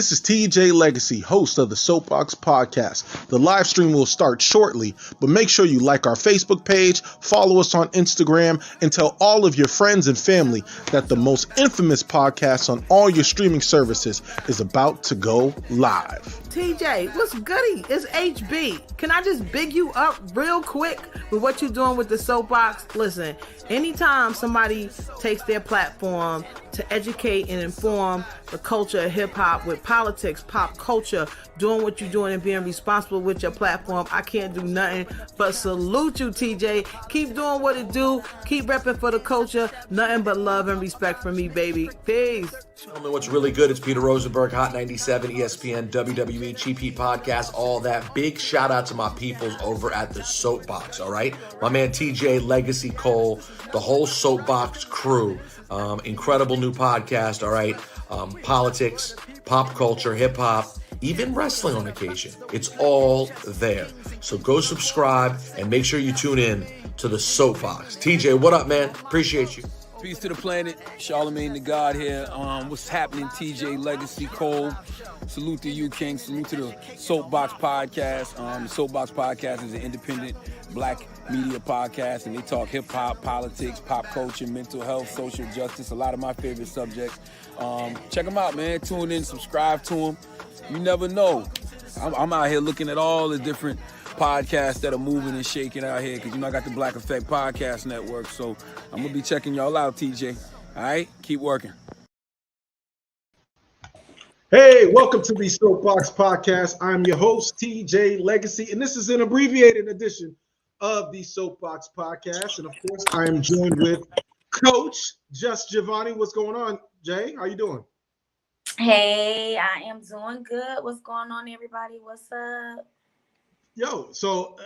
This is TJ Legacy, host of the Soapboxx Podcast. The live stream will start shortly, but make sure you like our Facebook page, follow us on Instagram, and tell all of your friends and family that the most infamous podcast on all your streaming services is about to go live. TJ, what's goody? It's HB. Can I just big you up real quick with what you're doing with the Soapboxx? Listen, anytime somebody takes their platform to educate and inform the culture of hip-hop with politics, pop culture, doing what you're doing and being responsible with your platform, I can't do nothing but salute you, TJ. Keep doing what it do. Keep repping for the culture. Nothing but love and respect from me, baby. Peace. Tell me what's really good. It's Peter Rosenberg, Hot 97, ESPN, WWE, GP Podcast, all that. Big shout out to my peoples over at the Soapboxx, all right? My man TJ, Legacy Cole, the whole Soapboxx crew. Incredible new podcast, all right? Politics, pop culture, hip-hop, even wrestling on occasion. It's all there. So go subscribe and make sure you tune in to the Soapboxx. TJ, what up, man? Appreciate you. Peace to the planet. Charlemagne the God here. What's happening, TJ Legacy Cole? Salute to you, King. Salute to the Soapboxx Podcast. The Soapboxx Podcast is an independent black media podcast, and they talk hip-hop, politics, pop culture, mental health, social justice, a lot of my favorite subjects. Check them out, man. Tune in, subscribe to them. You never know. I'm out here looking at all the different podcasts that are moving and shaking out here, because, I got the Black Effect Podcast Network, so I'm going to be checking y'all out, TJ. All right? Keep working. Hey, welcome to the Soapboxx Podcast. I'm your host, TJ Legacy, and this is an abbreviated edition of the Soapboxx Podcast. And, of course, I am joined with Coach Just Giovanni. What's going on, Jay? How you doing? Hey, I am doing good. What's going on, everybody? What's up? Yo, so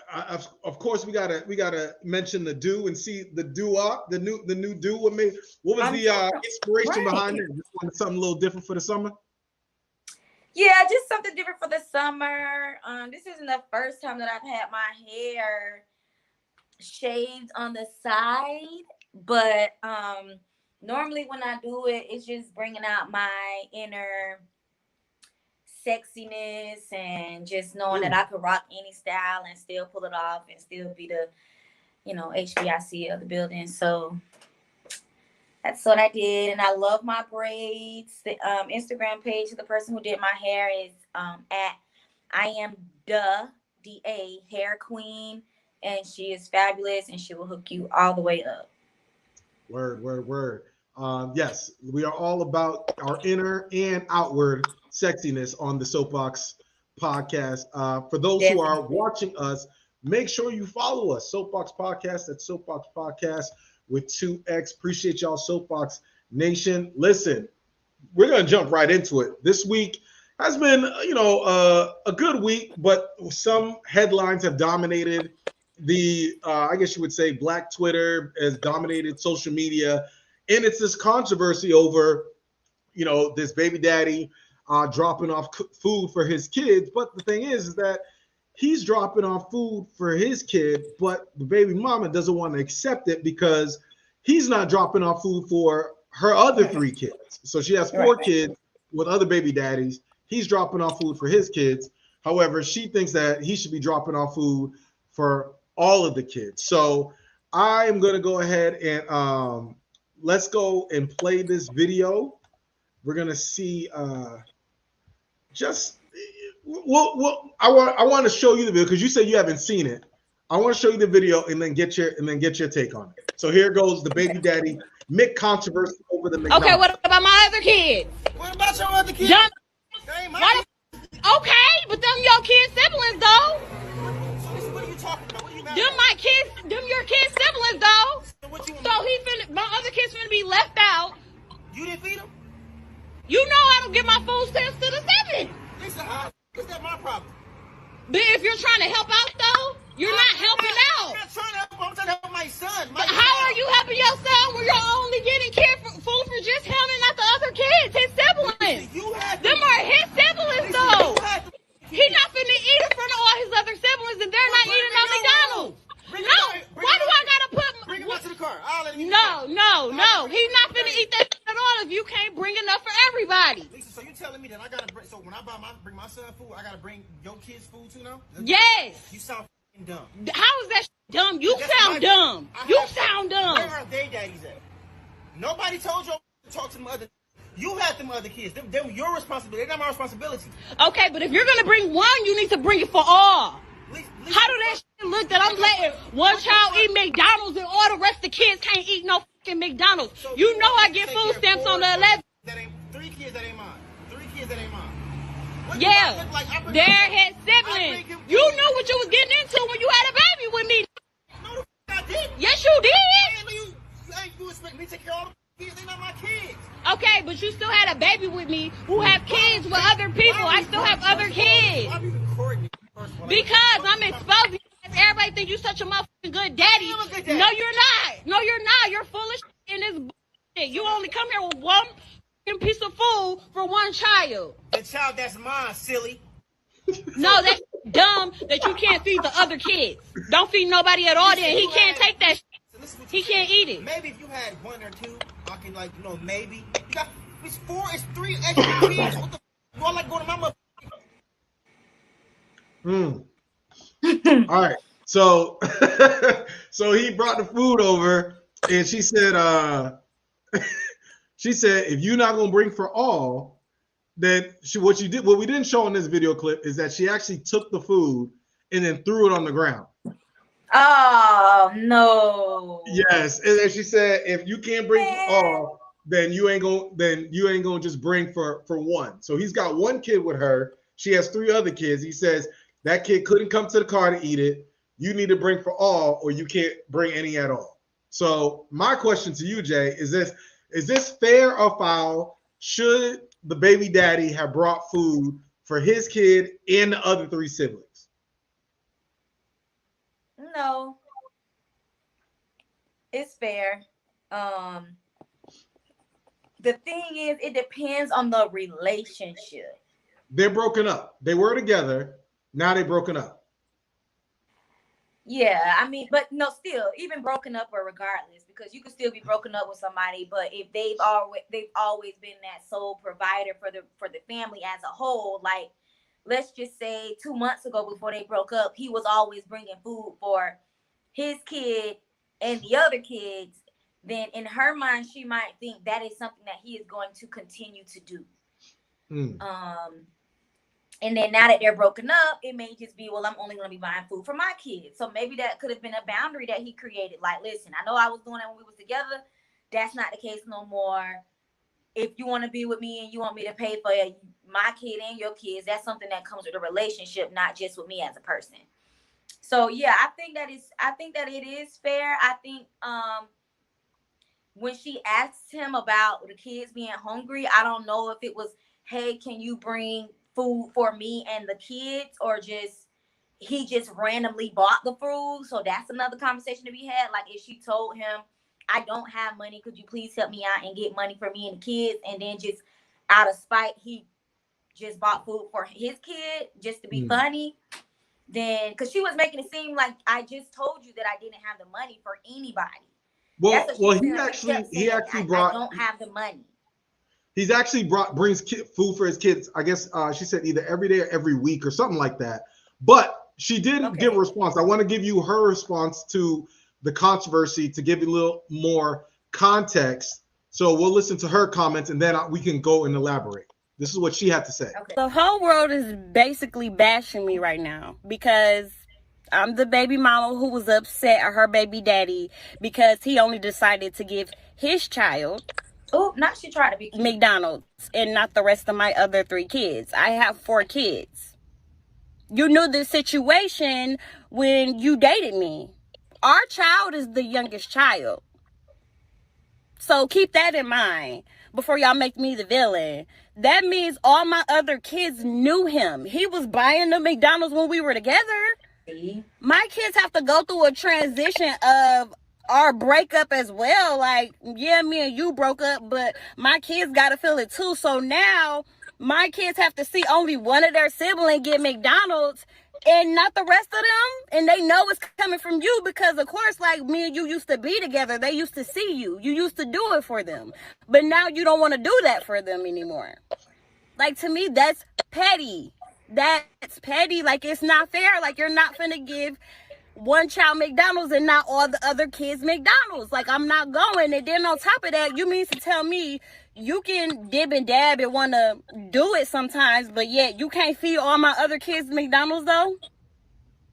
of course we gotta mention the do and see the do-up, the new do. What was the inspiration behind it? Just wanted something a little different for the summer. Yeah, just something different for the summer. This isn't the first time that I've had my hair shaved on the side, but normally when I do it, it's just bringing out my inner sexiness and just knowing that I could rock any style and still pull it off and still be the, HBIC of the building. So that's what I did. And I love my braids. The Instagram page of the person who did my hair is at I am DA hair queen. And she is fabulous and she will hook you all the way up. Word. Yes, we are all about our inner and outward sexiness on the Soapboxx Podcast. For those who are watching us, make sure you follow us. Soapboxx Podcast, that's Soapboxx Podcast with 2X. Appreciate y'all, Soapboxx Nation. Listen, we're going to jump right into it. This week has been, a good week, but some headlines have dominated the, I guess you would say, Black Twitter has dominated social media. And it's this controversy over, this baby daddy dropping off food for his kids. But the thing is that he's dropping off food for his kid, but the baby mama doesn't want to accept it because he's not dropping off food for her other 3 kids. So she has 4 kids with other baby daddies. He's dropping off food for his kids. However, she thinks that he should be dropping off food for all of the kids. So I am going to go ahead and let's go and play this video. We're going to see I want to show you the video because you said you haven't seen it. I want to show you the video and then get your take on it. So here goes the baby daddy Mick controversy over the McDonald's. Okay, what about my other kids? What about your other kids? Okay, but them your kids' siblings though. What are you talking about? What are you mad Them your kids' siblings though. So my other kids finna be left out. You didn't feed them? You know I don't give my food stamps to the 7. Listen, is that my problem? But if you're trying to help out though, you're not helping out. I'm not trying to help. I'm trying to help my son. But how are you helping your son when you're only getting food for just him and not the other kids, his siblings? Them are his siblings though. He not finna eat in front of all his other siblings and they're not eating on McDonald's. No, why do I gotta put? Bring him out to the car. No. He's not finna eat that at all if you can't bring enough for everybody. Lisa, so you telling me that I gotta bring? So when gotta bring your kids food too now? Yes. You sound f***ing dumb. How is that dumb? You That's sound my- dumb. I You have- sound dumb. Where are their daddies at? Nobody told you to talk to them other. You had them other kids. Them your responsibility. They're not my responsibility. Okay, but if you're gonna bring one, you need to bring it for all. Least- How do that shit look that I'm letting one child eat McDonald's and all the rest of the kids can't eat no fucking McDonald's? So You know I take get care food of stamps four on the 11th. That ain't 3 kids that ain't mine. 3 kids that ain't mine. What do Yeah, I look like? I bring they're them- his I siblings. bring him You food. knew what you was getting into when you had a baby with me. No, the f- I didn't. Yes, you did. Man, you expect me to take care of all the kids? They're not my kids. Okay, but you still had a baby with me who have kids with other people. I still have other kids. Why are you recording me? First of all, Because I'm exposing you. Everybody think you such a motherfucking good daddy. I'm a good daddy. No, you're not. No, you're not. You're full of shit in this bullshit. You only come here with one fucking piece of food for one child. The child that's mine, silly. No, that's dumb that you can't feed the other kids. Don't feed nobody at all then. He can't take that shit. So listen what He you can't said. eat it. Maybe if you had 1 or 2, I can maybe. You got it's 4, it's 3 extra kids. What the f? You all like going to my mother? All right. So so he brought the food over and she said if you're not gonna bring for all, then what we didn't show in this video clip is that she actually took the food and then threw it on the ground. Oh no. Yes, and then she said if you can't bring for all, then you ain't gonna just bring for one. So he's got 1 kid with her. She has 3 other kids. He says that kid couldn't come to the car to eat it. You need to bring for all, or you can't bring any at all. So my question to you, Jay, is this fair or foul? Should the baby daddy have brought food for his kid and the other 3 siblings? No. It's fair. The thing is, it depends on the relationship. They're broken up. They were together. Now they're broken up. Yeah, I mean, but no, still, even broken up or regardless, because you can still be broken up with somebody, but if they've always been that sole provider for the family as a whole, like let's just say 2 months ago before they broke up, he was always bringing food for his kid and the other kids, then in her mind, she might think that is something that he is going to continue to do. And then now that they're broken up, it may just be, well, I'm only going to be buying food for my kids. So maybe that could have been a boundary that he created. Like, listen, I know I was doing that when we was together. That's not the case no more. If you want to be with me and you want me to pay for my kid and your kids, that's something that comes with a relationship, not just with me as a person. So yeah, I think that it is fair. I think when she asked him about the kids being hungry, I don't know if it was, hey, can you bring food for me and the kids, or he just randomly bought the food. So that's another conversation to be had. Like if she told him, I don't have money, could you please help me out and get money for me and the kids, and then just out of spite he just bought food for his kid just to be funny, then because she was making it seem like I just told you that I didn't have the money for anybody. He actually brought, I don't have the money. He's actually brings food for his kids. I guess she said either every day or every week or something like that. But she didn't give a response. I want to give you her response to the controversy to give you a little more context. So we'll listen to her comments and then we can go and elaborate. This is what she had to say. Okay. The whole world is basically bashing me right now because I'm the baby mama who was upset at her baby daddy because he only decided to give his child she tried to be cute. McDonald's and not the rest of my other 3 kids. I have 4 kids. You knew the situation when you dated me. Our child is the youngest child. So keep that in mind before y'all make me the villain. That means all my other kids knew him. He was buying the McDonald's when we were together. My kids have to go through a transition of our breakup as well. Like, yeah, me and you broke up, but my kids got to feel it too. So now my kids have to see only one of their siblings get McDonald's and not the rest of them. And they know it's coming from you because, of course, like me and you used to be together. They used to see you. You used to do it for them. But now you don't want to do that for them anymore. Like, to me, that's petty. That's petty. Like, it's not fair. Like, you're not finna give one child McDonald's and not all the other kids McDonald's. Like, I'm not going. And then on top of that, you mean to tell me you can dib and dab and want to do it sometimes, but yet you can't feed all my other kids McDonald's though?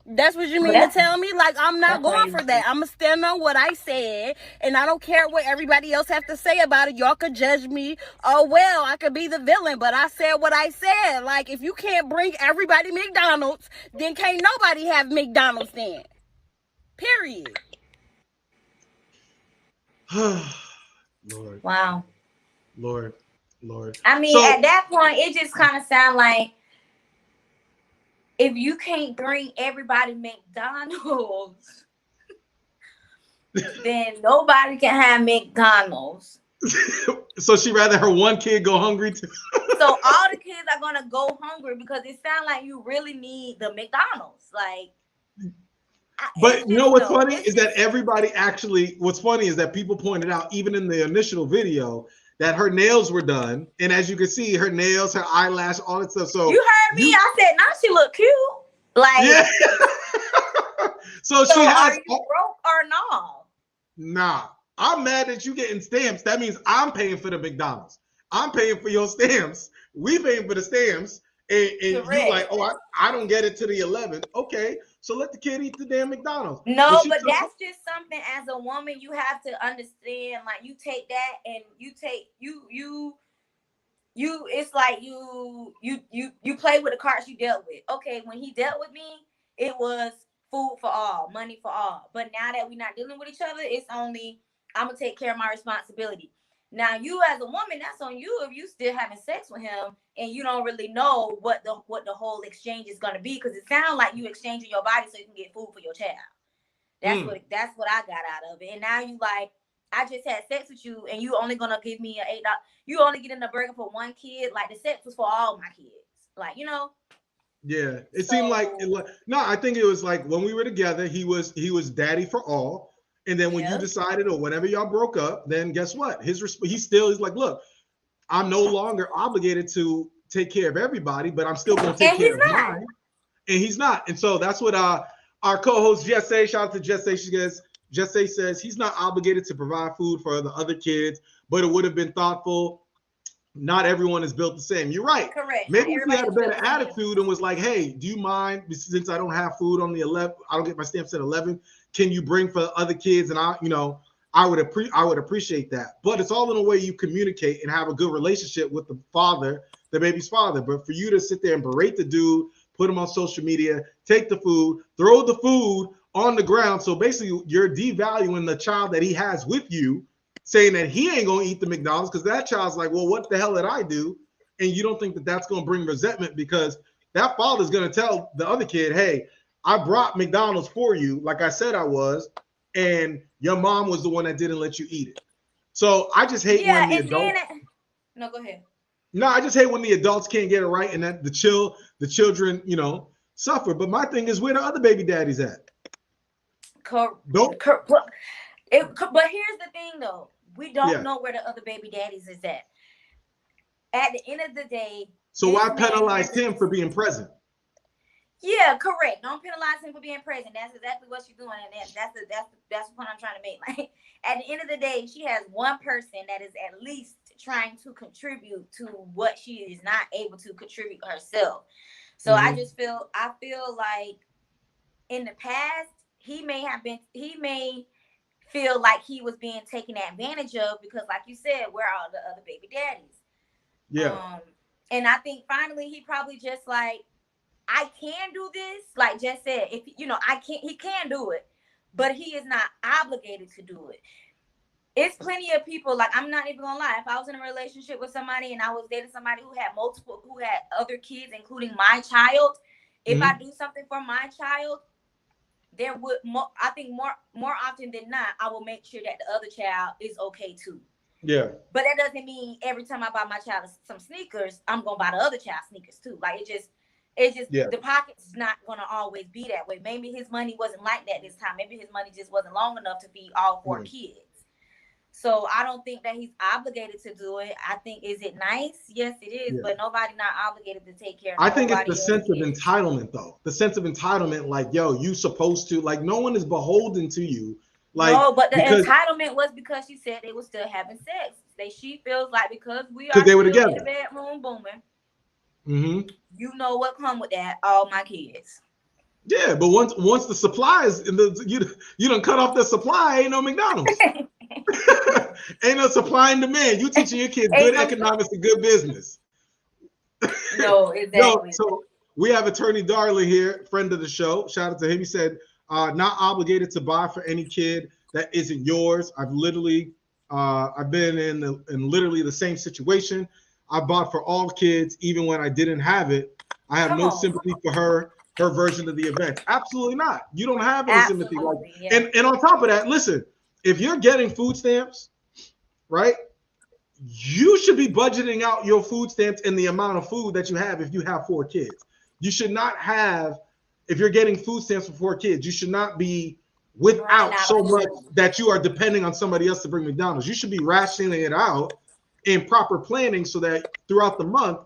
That's what you mean to tell me? Like, I'm not going for that. I'm going to stand on what I said, and I don't care what everybody else have to say about it. Y'all could judge me. Oh, well, I could be the villain, but I said what I said. Like, if you can't bring everybody McDonald's, then can't nobody have McDonald's then. Period. Lord. Wow. Lord. I mean, at that point, it just kind of sounds like if you can't bring everybody McDonald's, then nobody can have McDonald's. So she rather her one kid go hungry too. So all the kids are gonna go hungry because it sounds like you really need the McDonald's. Like, but you know what's funny is that everybody actually. What's funny is that people pointed out even in the initial video that her nails were done, and as you can see, her nails, her eyelash, all that stuff. So you heard me. I said, "Now she look cute." Like, yeah. so she has. Are you broke or not? Nah, I'm mad that you getting stamps. That means I'm paying for the McDonald's. I'm paying for your stamps. We paying for the stamps, and you like, oh, I don't get it to the 11th. Okay, so let the kid eat the damn McDonald's. No, but that's just something as a woman you have to understand. Like, you take that and you take you. It's like you play with the cards you dealt with. Okay, when he dealt with me, it was food for all, money for all. But now that we're not dealing with each other, it's only I'm gonna take care of my responsibility. Now, you as a woman, that's on you if you still having sex with him and you don't really know what the whole exchange is gonna be, because it sounds like you exchanging your body so you can get food for your child. That's what I got out of it. And now you like, I just had sex with you and you only gonna give me $8. You only getting a burger for one kid. Like, the sex was for all my kids. Like, you know. Yeah, it seemed like no. I think it was like when we were together, he was daddy for all. And then when you decided or whenever y'all broke up, then guess what? He's like, look, I'm no longer obligated to take care of everybody, but I'm still going to take care of mine. And he's not. And so that's what our co-host Jesse, shout out to Jesse. Jesse says he's not obligated to provide food for the other kids, but it would have been thoughtful. Not everyone is built the same. You're right. Correct. Maybe if he had a better attitude and was like, hey, do you mind, since I don't have food on the 11th, I don't get my stamps at 11, can you bring for other kids? And I would appreciate that. But it's all in the way you communicate and have a good relationship with the father, the baby's father. But for you to sit there and berate the dude, put him on social media, take the food, throw the food on the ground. So basically you're devaluing the child that he has with you, saying that he ain't going to eat the McDonald's because that child's like, well, what the hell did I do? And you don't think that that's going to bring resentment because that father's going to tell the other kid, hey, I brought McDonald's for you, like I said I was, and your mom was the one that didn't let you eat it. So I just hate when the adults... No, go ahead. No, I just hate when the adults can't get it right and that the children, suffer. But my thing is, where the other baby daddies at? But here's the thing, though. We don't know where the other baby daddies is at. At the end of the day. So why penalize him for being present? Yeah, correct. Don't penalize him for being present. That's exactly what she's doing, and that's the point I'm trying to make. Like, at the end of the day, she has one person that is at least trying to contribute to what she is not able to contribute herself. So I feel like in the past he may feel like he was being taken advantage of because, like you said, where are the other baby daddies? Yeah. And I think finally he probably just like, I can do this. Like Jess said, if he can do it, but he is not obligated to do it. It's plenty of people, like, I'm not even gonna lie. If I was in a relationship with somebody and I was dating somebody who had other kids, including my child, if I do something for my child, there would I think more often than not, I will make sure that the other child is okay too. Yeah. But that doesn't mean every time I buy my child some sneakers, I'm gonna buy the other child sneakers too. Like, it's just the pocket's not gonna always be that way. Maybe his money wasn't like that this time. Maybe his money just wasn't long enough to feed all 4 kids. So I don't think that he's obligated to do it. I think, is it nice? Yes, it is. Yeah. But nobody not obligated to take care of. I think it's the sense of entitlement, though. The sense of entitlement, like, yo, you supposed to, like, no one is beholden to you. Like, no, but the entitlement was because she said they were still having sex. She feels like because we are they were still together in the bedroom booming. Mm-hmm. You know what come with that? All my kids. Yeah, but once the supply is you don't cut off the supply, ain't no McDonald's. Ain't no supply and demand. You teaching your kids good economics and good business. No, exactly. So we have attorney Darley here, friend of the show. Shout out to him. He said, not obligated to buy for any kid that isn't yours. I've been in literally the same situation. I bought for all kids, even when I didn't have it. I have no sympathy for her version of the event. Absolutely not. You don't have any sympathy. And on top of that, listen, if you're getting food stamps, right, you should be budgeting out your food stamps and the amount of food that you have if you have 4 kids. You should not have, if you're getting food stamps for 4 kids, you should not be without so much that you are depending on somebody else to bring McDonald's. You should be rationing it out in proper planning so that throughout the month,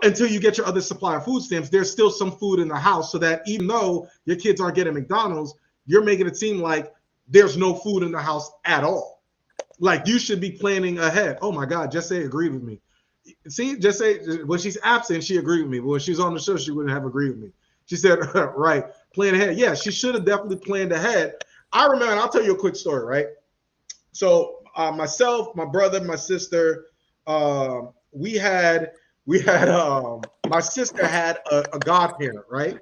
until you get your other supply of food stamps, there's still some food in the house so that even though your kids aren't getting McDonald's, you're making it seem like there's no food in the house at all. Like you should be planning ahead. Oh my God, Jesse agreed with me. See, Jesse, when she's absent, she agreed with me. But when she's on the show, she wouldn't have agreed with me. She said, right, plan ahead. Yeah, she should have definitely planned ahead. I remember, and I'll tell you a quick story, right? So myself, my brother, my sister, my sister had a godparent, right?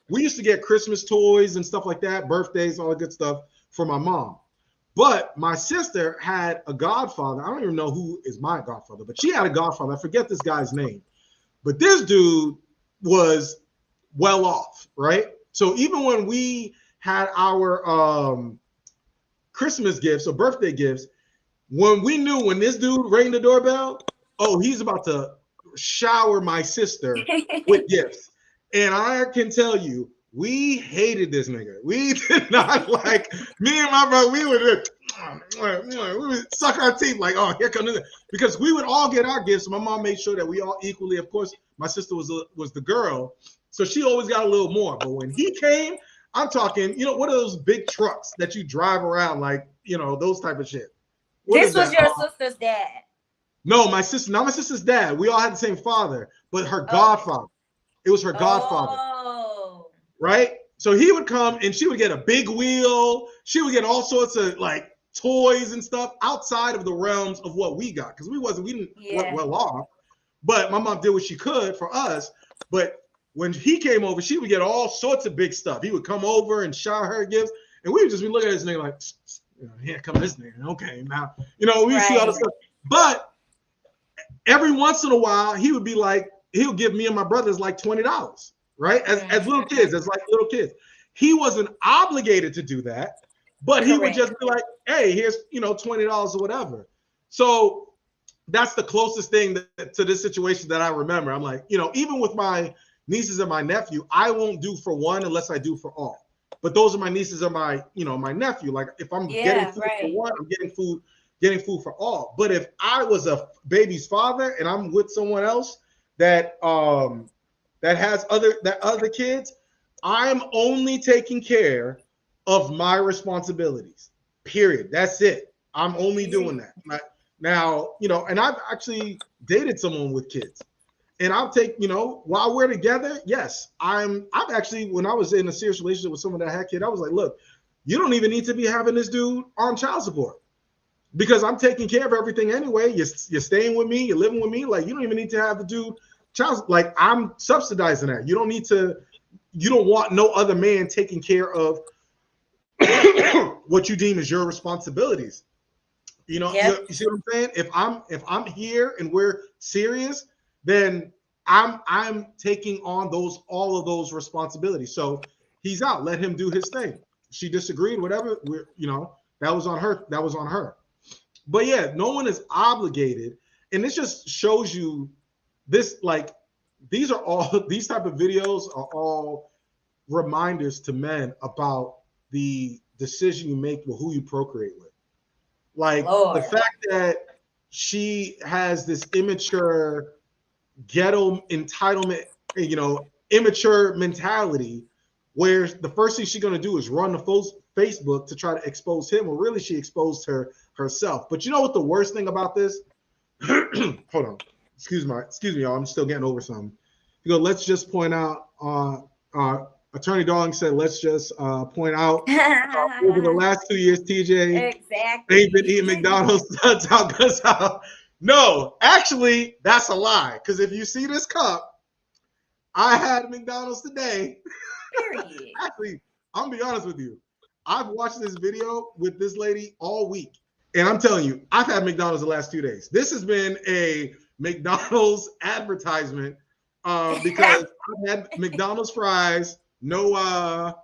We used to get Christmas toys and stuff like that, birthdays, all that good stuff for my mom. But my sister had a godfather. I don't even know who is my godfather, but she had a godfather. I forget this guy's name. But this dude was well off, right? So even when we had our Christmas gifts or birthday gifts, when we knew when this dude rang the doorbell, oh, he's about to shower my sister with gifts. And I can tell you, we hated this nigga. We did not like, me and my brother, we would suck our teeth like, oh, here comes this. Because we would all get our gifts. My mom made sure that we all equally, of course, my sister was the girl. So she always got a little more. But when he came, I'm talking, what are those big trucks that you drive around, like, those type of shit. This was your sister's dad. No, not my sister's dad. We all had the same father, but her godfather. It was her godfather. Oh. Right? So he would come and she would get a big wheel. She would get all sorts of like toys and stuff outside of the realms of what we got. Because we weren't well off. But my mom did what she could for us. But when he came over, she would get all sorts of big stuff. He would come over and shower her gifts. And we would just be looking at this nigga like, here come this nigga. Okay, now, we see all this stuff. But every once in a while, he would be like, he'll give me and my brothers like $20, right? As little kids, as like little kids. He wasn't obligated to do that, but he would just be like, hey, here's, $20 or whatever. So that's the closest thing to this situation that I remember. I'm like, even with my nieces and my nephew, I won't do for one unless I do for all. But those are my nieces and my nephew. Like if I'm getting food for one, I'm getting food for all. But if I was a baby's father and I'm with someone else that has other kids, I'm only taking care of my responsibilities. Period. That's it. I'm only doing that. Now, and I've actually dated someone with kids. And I'll take, while we're together, yes, I've actually, when I was in a serious relationship with someone that had a kid, I was like, look, you don't even need to be having this dude on child support because I'm taking care of everything anyway. You're staying with me, you're living with me. Like, you don't even need to have the dude child, like I'm subsidizing that. You don't want no other man taking care of what you deem as your responsibilities. You see what I'm saying? If I'm here and we're serious, then I'm taking on all of those responsibilities. So he's out. Let him do his thing. She disagreed, whatever. That was on her. That was on her. But yeah, no one is obligated, and this just shows you this. Like these type of videos are all reminders to men about the decision you make with who you procreate with. Like Lord. the fact that she has this immature ghetto entitlement, immature mentality, where the first thing she's going to do is run to Facebook to try to expose him. Well, really, she exposed herself. But you know what the worst thing about this? Hold on. Excuse me, y'all. I'm still getting over something. You go, let's just point out, Attorney Darling said, let's just point out over the last 2 years, TJ, exactly. they've been eating McDonald's. No, actually, that's a lie. Because if you see this cup, I had McDonald's today. Period. Actually, I'm gonna be honest with you. I've watched this video with this lady all week, and I'm telling you, I've had McDonald's the last 2 days. This has been a McDonald's advertisement because I've had McDonald's fries, no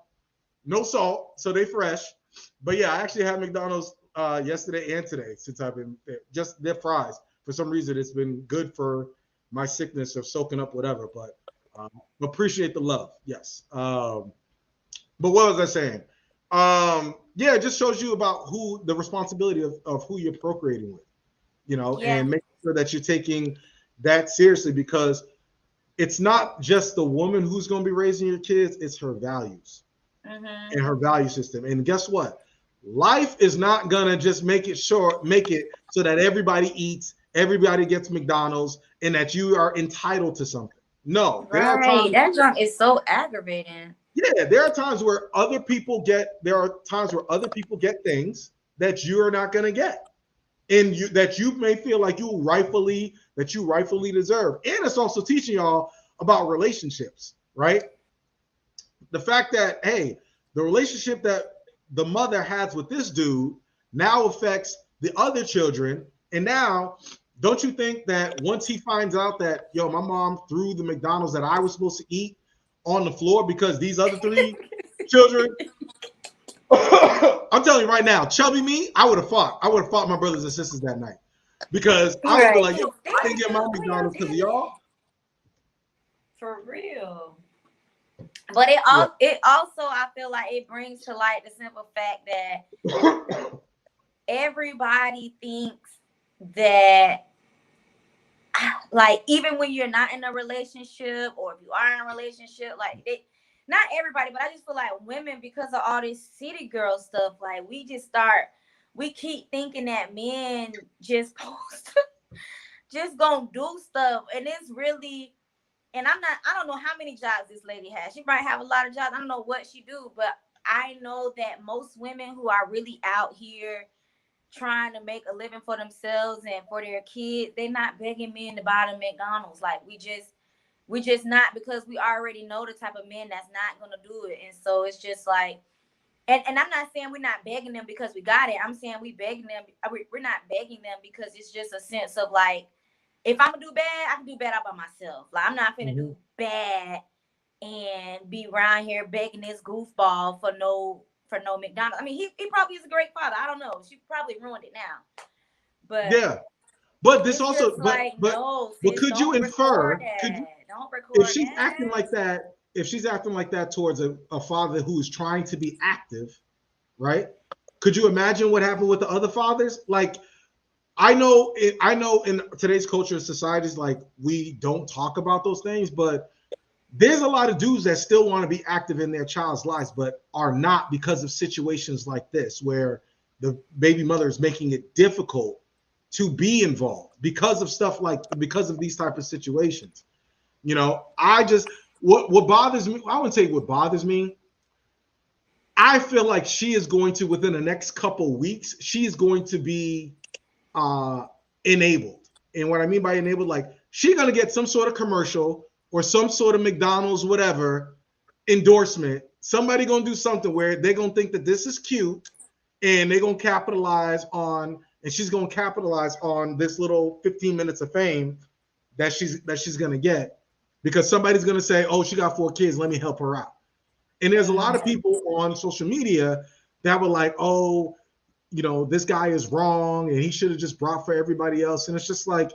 salt, so they fresh. But yeah, I actually had McDonald's yesterday and today since I've been there. Just their fries. For some reason, it's been good for my sickness of soaking up whatever. But appreciate the love, yes. But what was I saying? Yeah, it just shows you about who the responsibility of who you're procreating with, and making sure that you're taking that seriously, because it's not just the woman who's going to be raising your kids, it's her values and her value system. And guess what? Life is not going to just make it so that everybody eats, everybody gets McDonald's, and that you are entitled to something. No. Right. That junk is so aggravating. Yeah, there are times where other people get things that you're not going to get. And that you may feel like you rightfully deserve. And it's also teaching y'all about relationships, right? The fact that, hey, the relationship that the mother has with this dude now affects the other children. And now, don't you think that once he finds out that, my mom threw the McDonald's that I was supposed to eat on the floor because these other 3 children, I'm telling you right now, chubby me, I would have fought my brothers and sisters that night, because I would be like, I didn't get my McDonald's because of y'all. For real. But it also, I feel like it brings to light the simple fact that everybody thinks that, like, even when you're not in a relationship, or if you are in a relationship, like, not everybody, but I just feel like women, because of all this city girl stuff, like, we keep thinking that men just gonna do stuff. And it's really, and I don't know how many jobs this lady has. She might have a lot of jobs. I don't know what she do, but I know that most women who are really out here trying to make a living for themselves and for their kids, they're not begging men to buy them McDonald's. Like, we just not, because we already know the type of men that's not gonna do it. And so it's just like, and I'm not saying we're not begging them because we got it. I'm saying we're not begging them because it's just a sense of like, if I'm gonna do bad, I can do bad all by myself. Like, I'm not finna do bad and be around here begging this goofball for no McDonald's. I mean, he probably is a great father. I don't know. She probably ruined it now. But yeah. But this also, like, but could you infer, if she's that. acting like that, if she's acting like that towards a father who is trying to be active, right? Could you imagine what happened with the other fathers? Like, I know in today's culture and societies, like, we don't talk about those things, but there's a lot of dudes that still want to be active in their child's lives, but are not because of situations like this, where the baby mother is making it difficult to be involved because of these type of situations. What bothers me, I wouldn't say what bothers me. I feel like she is going to, within the next couple weeks, she is going to be enabled. And what I mean by enabled, like, she's going to get some sort of commercial or some sort of McDonald's, whatever, endorsement. Somebody going to do something where they're going to think that this is cute, and they're going to capitalize on, and she's going to capitalize on this little 15 minutes of fame that she's going to get, because somebody's going to say, oh, she got 4 kids, let me help her out. And there's a lot of people on social media that were like, oh, this guy is wrong and he should have just brought for everybody else. And it's just like,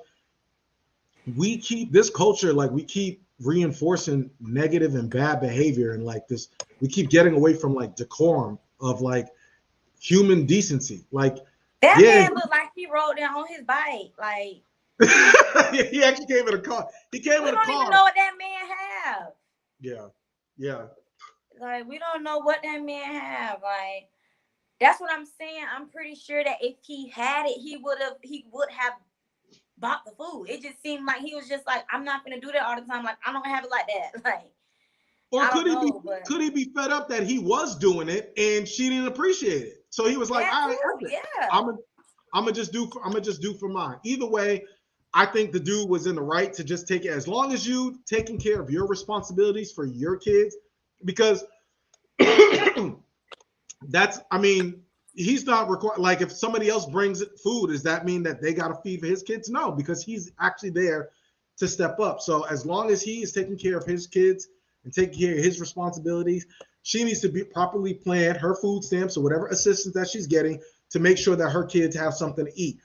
we keep this culture, like, we keep reinforcing negative and bad behavior, and like this, we keep getting away from like decorum of like human decency. Like, That Yeah. man looked like he rode down on his bike. Like he actually came in a car. He came we in a car. don't even know what that man have. Yeah. Like we don't know what that man have. Like that's what I'm saying. I'm pretty sure that if he had it, he would have bought the food. It just seemed like he was just like, I'm not gonna do that all the time. Like I don't have it like that. Like or could he be fed up that he was doing it and she didn't appreciate it? So he was like, all right, I'm gonna just do for mine. Either way, I think the dude was in the right to just take it, as long as you taking care of your responsibilities for your kids, because he's not required. Like if somebody else brings food, does that mean that they got to feed for his kids? No, because he's actually there to step up. So as long as he is taking care of his kids and taking care of his responsibilities, she needs to be properly planned her food stamps or whatever assistance that she's getting to make sure that her kids have something to eat.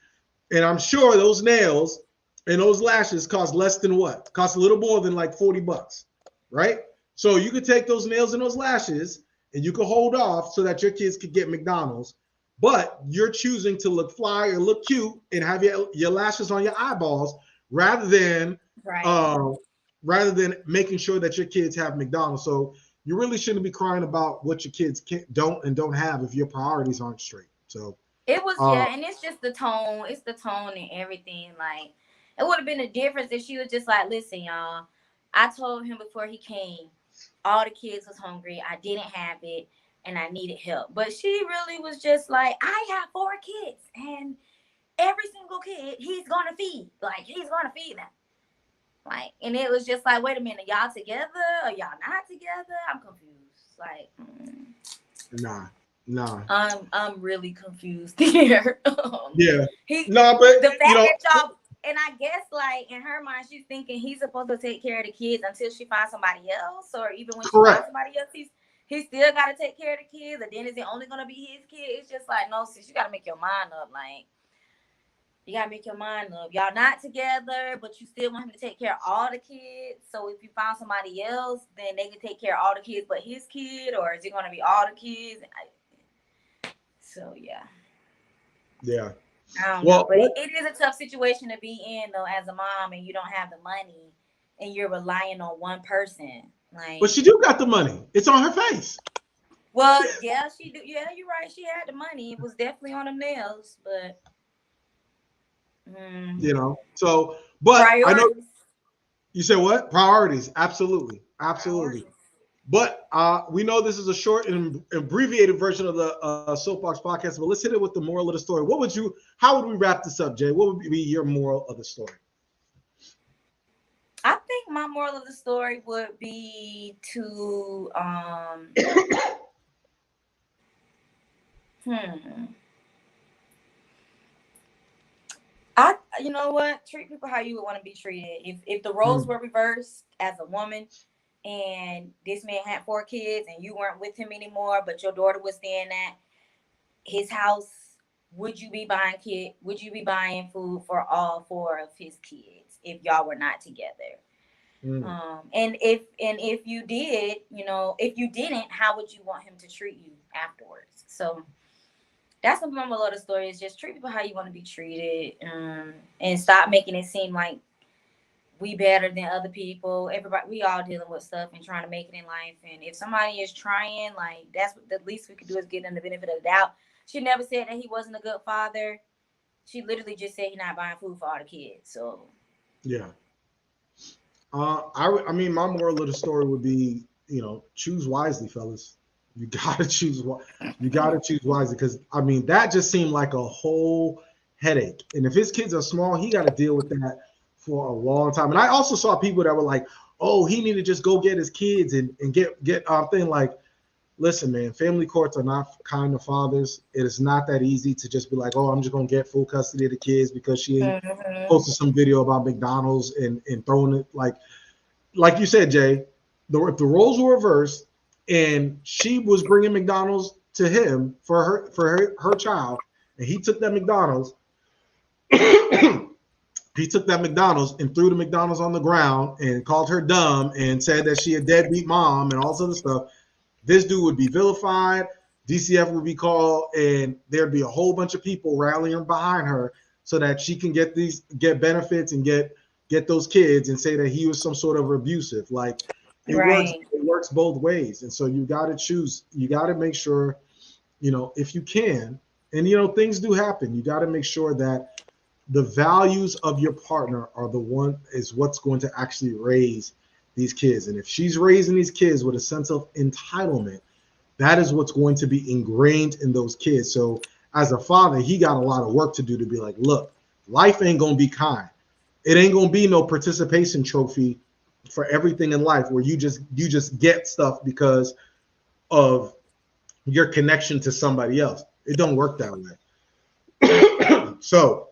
And I'm sure those nails and those lashes cost less than what? Cost a little more than like $40, right? So you could take those nails and those lashes and you could hold off so that your kids could get McDonald's, but you're choosing to look fly or look cute and have your lashes on your eyeballs rather than making sure that your kids have McDonald's. So you really shouldn't be crying about what your kids don't have if your priorities aren't straight. So it was and it's just the tone. It's the tone and everything. Like it would have been a difference if she was just like, listen, y'all, I told him before he came, all the kids was hungry. I didn't have it and I needed help. But she really was just like, I have 4 kids and every single kid he's gonna feed. Like he's gonna feed them. Like, and it was just like, wait a minute, y'all together or y'all not together? I'm confused. Like, Nah. I'm really confused here. But the fact that y'all, and I guess like in her mind, she's thinking he's supposed to take care of the kids until she finds somebody else, or even when she finds somebody else, he still got to take care of the kids, and then is it only gonna be his kid? It's just like, no, sis, you got to make your mind up. Like, you got to make your mind up. Y'all not together, but you still want him to take care of all the kids. So if you find somebody else, then they can take care of all the kids but his kid, or is it gonna be all the kids? So yeah. I don't know, but it is a tough situation to be in though as a mom, and you don't have the money, and you're relying on one person. Like, but she do got the money. It's on her face. Well, yeah, she do. Yeah, you're right. She had the money. It was definitely on them nails, but So, but priorities. I know you said what? Priorities. Absolutely. Priorities. But we know this is a short and abbreviated version of the Soapboxx Podcast, but let's hit it with the moral of the story. How would we wrap this up, Jay? What would be your moral of the story? I think my moral of the story would be to you know what? Treat people how you would want to be treated. If the roles were reversed as a woman, and this man had 4 kids and you weren't with him anymore, but your daughter was staying at his house, would you be buying food for all 4 of his kids if y'all were not together? And if you did, if you didn't, how would you want him to treat you afterwards? So that's what my moral of the story is. Just treat people how you want to be treated, and stop making it seem like we better than other people. Everybody, we all dealing with stuff and trying to make it in life. And if somebody is trying, like, that's what the least we could do is give them the benefit of the doubt. She never said that he wasn't a good father. She literally just said he's not buying food for all the kids. So yeah. I mean, my moral of the story would be, choose wisely, fellas. You gotta choose wisely, because I mean that just seemed like a whole headache. And if his kids are small, he got to deal with that for a long time. And I also saw people that were like, "Oh, he need to just go get his kids and get thing." Like, listen, man, family courts are not kind to fathers. It is not that easy to just be like, "Oh, I'm just gonna get full custody of the kids because she posted some video about McDonald's and throwing it." Like you said, Jay, if the roles were reversed and she was bringing McDonald's to him for her child, and he took that McDonald's. He took that McDonald's and threw the McDonald's on the ground and called her dumb and said that she a deadbeat mom and all this other stuff. This dude would be vilified. DCF would be called, and there'd be a whole bunch of people rallying behind her so that she can get benefits and get those kids, and say that he was some sort of abusive. Like it works both ways. And so you got to choose. You got to make sure, if you can, and things do happen. You got to make sure that the values of your partner are what's going to actually raise these kids. And if she's raising these kids with a sense of entitlement, that is what's going to be ingrained in those kids. So as a father, he got a lot of work to do to be like, look, life ain't going to be kind. It ain't going to be no participation trophy for everything in life where you just get stuff because of your connection to somebody else. It don't work that way. So,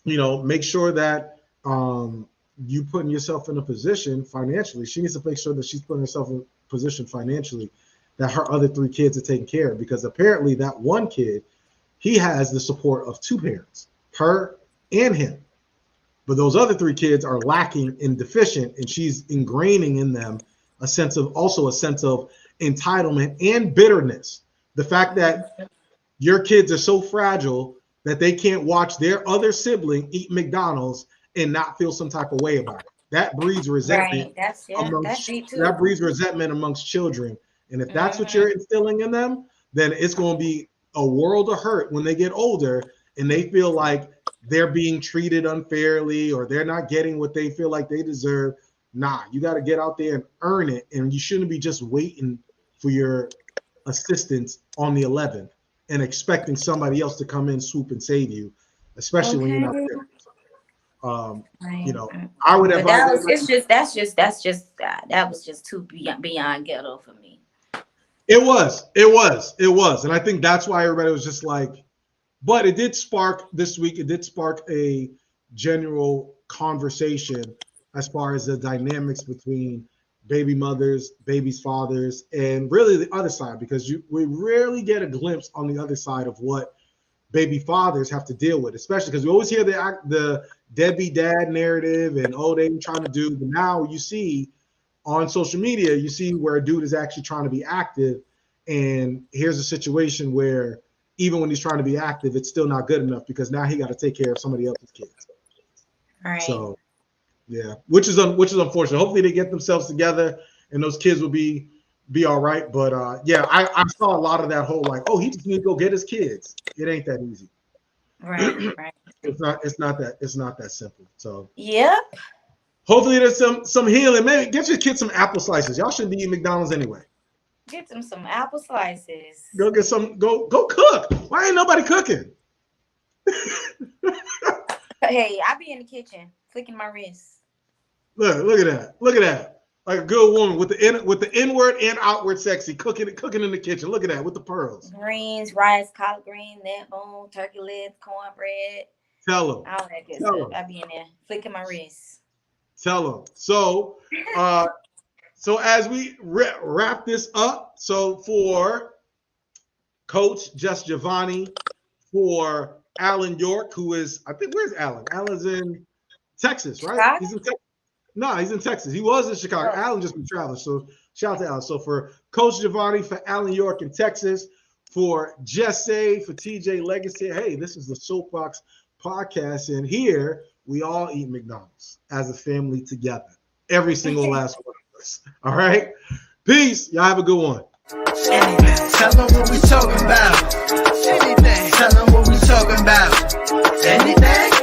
make sure that you putting yourself in a position financially. She needs to make sure that she's putting herself in a position financially that her other 3 kids are taken care of, because apparently that one kid, he has the support of 2 parents, her and him. But those other 3 kids are lacking and deficient, and she's ingraining in them a sense of entitlement and bitterness. The fact that your kids are so fragile that they can't watch their other sibling eat McDonald's and not feel some type of way about it. That breeds resentment. Right. That breeds resentment amongst children. And if that's what you're instilling in them, then it's going to be a world of hurt when they get older and they feel like they're being treated unfairly or they're not getting what they feel like they deserve. Nah, you got to get out there and earn it. And you shouldn't be just waiting for your assistance on the 11th and expecting somebody else to come in, swoop, and save you, especially when you're not there. I would have. That was just too beyond ghetto for me. It was. And I think that's why everybody was just like, but it did spark this week. It did spark a general conversation as far as the dynamics between baby mothers, babies' fathers, and really the other side, because we rarely get a glimpse on the other side of what baby fathers have to deal with, especially because we always hear the deadbeat dad narrative and, oh, they trying to do, but now you see on social media, you see where a dude is actually trying to be active, and here's a situation where even when he's trying to be active, it's still not good enough because now he got to take care of somebody else's kids. Right. So, yeah, which is unfortunate. Hopefully they get themselves together and those kids will be all right. But I saw a lot of that whole like, oh, he just need to go get his kids. It ain't that easy. Right. It's not that simple. So yep. Hopefully there's some healing. Maybe get your kids some apple slices. Y'all shouldn't be eating McDonald's anyway. Get them some apple slices. Go get some. Go cook. Why ain't nobody cooking? Hey, I be in the kitchen flicking my wrists. Look at that. Like a good woman with the inward and outward sexy cooking in the kitchen. Look at that with the pearls. Greens, rice, collard greens, net bone, turkey legs, cornbread. Tell them. All that good stuff. I be in there flicking my wrists. Tell them. So, so as we wrap this up, so for Coach Just Giovanni, for Alan York, who is, I think, where's Alan? Alan's in Texas, right? Chicago? He's in Texas. No, he's in Texas. He was in Chicago. Oh. Alan just been traveling. So shout out to Alan. So for Coach Giovanni, for Alan York in Texas, for Jesse, for TJ Legacy, hey, this is the Soapboxx Podcast, and here we all eat McDonald's as a family together. Every single last one of us. All right? Peace. Y'all have a good one. Anything. Tell them what we talking about. Anything. Tell them what we talking about. Anything.